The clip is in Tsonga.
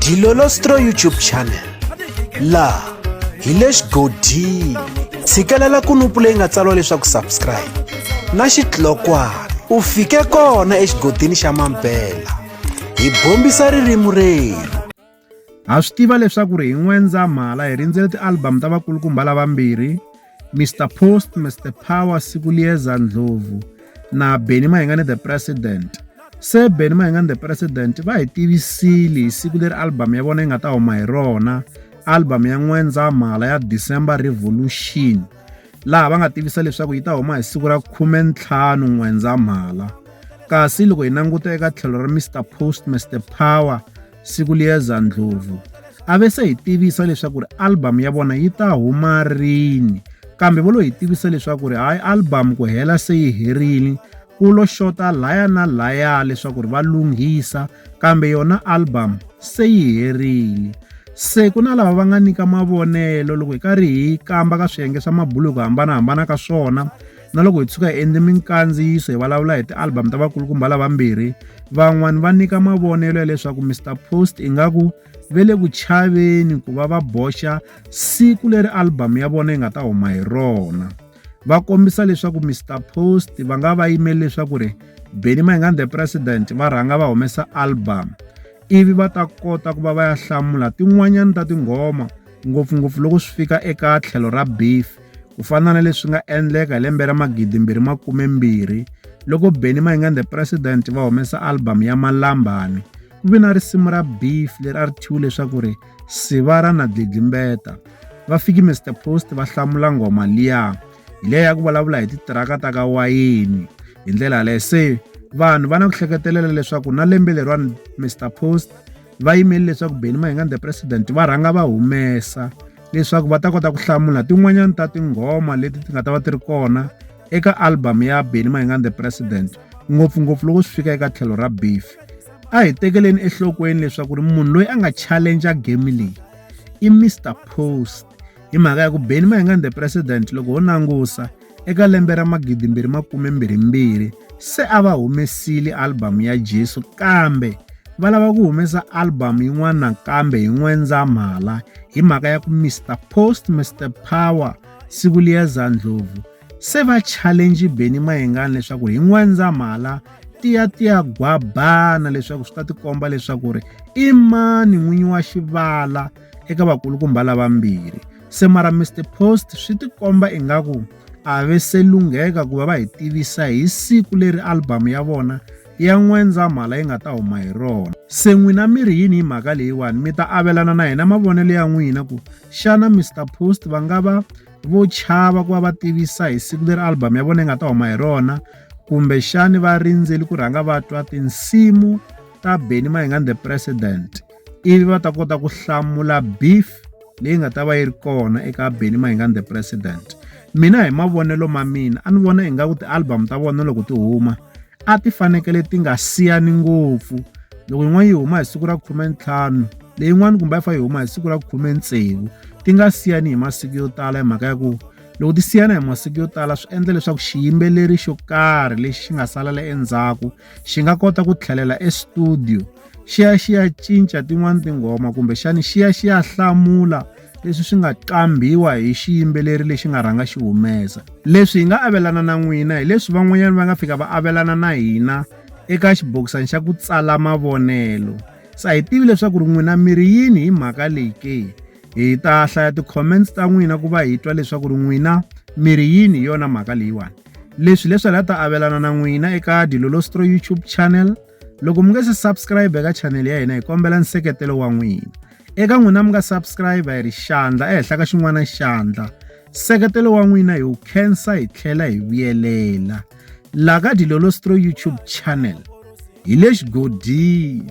Dilolostro YouTube channel la hi le xigodini tshikelela kunupu leyi nga tsariwa leswaku subscribe na xitlokwana u fike kona exigodini xa Mampela hi bombisa ririmi reru. Ha swi tiva leswaku ri hi N'wendzamhala hi rindzele ti-album ta vakulukumba lavambirhi Mr Post, Mr Power, siku liyeza Ndlovu na Benny Mayengani the President. Se Benny Mayengani the President va hi tivisile hi siku leri album ya vona yi nga ta huma hi rona, album ya N'wendzamhala ya December Revolution, laha va nga tivisa leswaku yi ta huma hi siku ra 15 N'wendzamhala. Kasi loko hi languta eka tlhelo ra Mr Post, Mr Power, siku liyeza Ndlovu, a ve se hi tivisa leswaku ri album ya vona yi ta huma rini, kambe vo lo hi tivisa leswaku ri hayi album ku hela se yi herile, ku lo xota laya na laya leswaku ri va lunghisa, kambe yona album se yi herile. Se ku na lava va nga nyika mavonelo loko hi karhi hi kamba ka swiyenge swa mabulu ku hambanahambana ka swona, na loko hi tshuka hi endle minkandziyiso hi vulavula hi ti-album ta vakulukumba lavambirhi, van'wani va nyika mavonelo ya leswaku Mr Post ingaku ve le ku chaveni ku va boxa siku leri album ya vona yi nga ta huma hi rona. Va kombisa leswaku Mr Post va nga va yimeli leswaku ri Benny Mayengani the President va rhanga va humesa album, ivi va ta kota ku va ya hlamula tin'wanyana ta tinghoma, ngopfungopfu loko swi fika eka tlhelo ra beef, ku fana na leswi nga endleka hi lembe ra 2020 loko Benny Mayengani the President va humesa album ya Malambani. Ku vi na risimu ra beef leri a ri thyiwe leswaku ri Sivara na Dlidlimbeta. Va fiki Mr Post va hlamula nghoma liya hi leyi ya ku vulavula hi titiraka ta ka wayini. Hi ndlela leyi se vanhu va na ku hleketelela leswaku na lembe leriwani Mr Post va yimeli leswaku Benny Mayengani the President va rhanga va humesa leswaku va ta kota ku hlamula tin'wanyana ta tinghoma leti ti nga ta va ti ri kona eka album ya Benny Mayengani the President, ngopfungopfu loko swi fika eka tlhelo ra beef. A hi tekeleni enhlokweni leswaku ri munhu loyi a nga challenge game leyi i Mr Post, hi mhaka ya ku Benny Mayengani the President loko ho nangusa eka lembe ra 2022 se a va humesile album ya Jesu, kambe va lava ku humesa album yin'wana nakambe hi N'wendzamhala hi mhaka ya ku Mr Post, Mr Power, siku liyeza Ndlovu se va challenge Benny Mayengani leswaku hi N'wendzamhala tiya gwabana leswaku swi ta tikomba leswaku ri i mani n'winyi wa xivala eka vakulukumba lavambirhi. Se mara Mr Post swi tikomba ingaku a ve se lungheka ku va hi tivisa hi siku leri album ya vona ya N'wendzamhala yi nga ta huma hi rona. Se n'wina mi ri yini hi mhaka leyiwani? Mi ta avelana na hina mavonelo ya n'wina ku xana Mr Post va nga va vo chava ku va va tivisa hi siku leri album ya vona yi nga ta huma hi rona, kumbe xani va rindzeli ku rhanga va twa tinsimu ta Benny Mayengani the President, ivi va ta kota ku hlamula beef leyi nga ta va yi ri kona eka Benny Mayengani the President. Mina hi mavonelo ma mina a ni vona ingaku ti-album ta vona loko ti huma a ti fanekele ti nga siyani ngopfu. Loko yin'wana yi huma hi siku ra 15, leyin'wana kumbe yi fa yi huma hi siku ra 16, ti nga siyani hi masiku yo tala hi mhaka ya ku loko ti siyana hi masiku yo tala swi endla leswaku xiyimbeleri xo karhi lexi xi nga salela endzhaku xi nga kota ku tlhelela estudio xi ya cinca tin'wana tinghoma, kumbe xani xi ya hlamula leswi swi nga qambiwa hi xiyimbeleri lexi nga rhanga xi humesa. Leswi hi nga avelana na n'wina hi leswi van'wanyana va nga fika va avelana na hina eka xibokisani xa ku tsala mavonelo. Sa hi tivi leswaku ri n'wina mi ri yini hi mhaka leyi ke. Hi ta hlaya ti-comments ta n'wina ku va hi twa leswaku ri n'wina mi ri yini hi yona mhaka leyiwani. Leswi hi ta avelana na n'wina eka Dilolostro YouTube channel. Loko mi nga se subscribe eka channel ya hina hi kombela nseketelo wa n'wina. Eka n'wina mi nga subscribe hi ri xandla ehenhla ka xin'wana xandla, nseketelo wa n'wina hi wu khensa hi tlhela hi vuyelela. La ka Dilolostro YouTube channel hi le xigodini.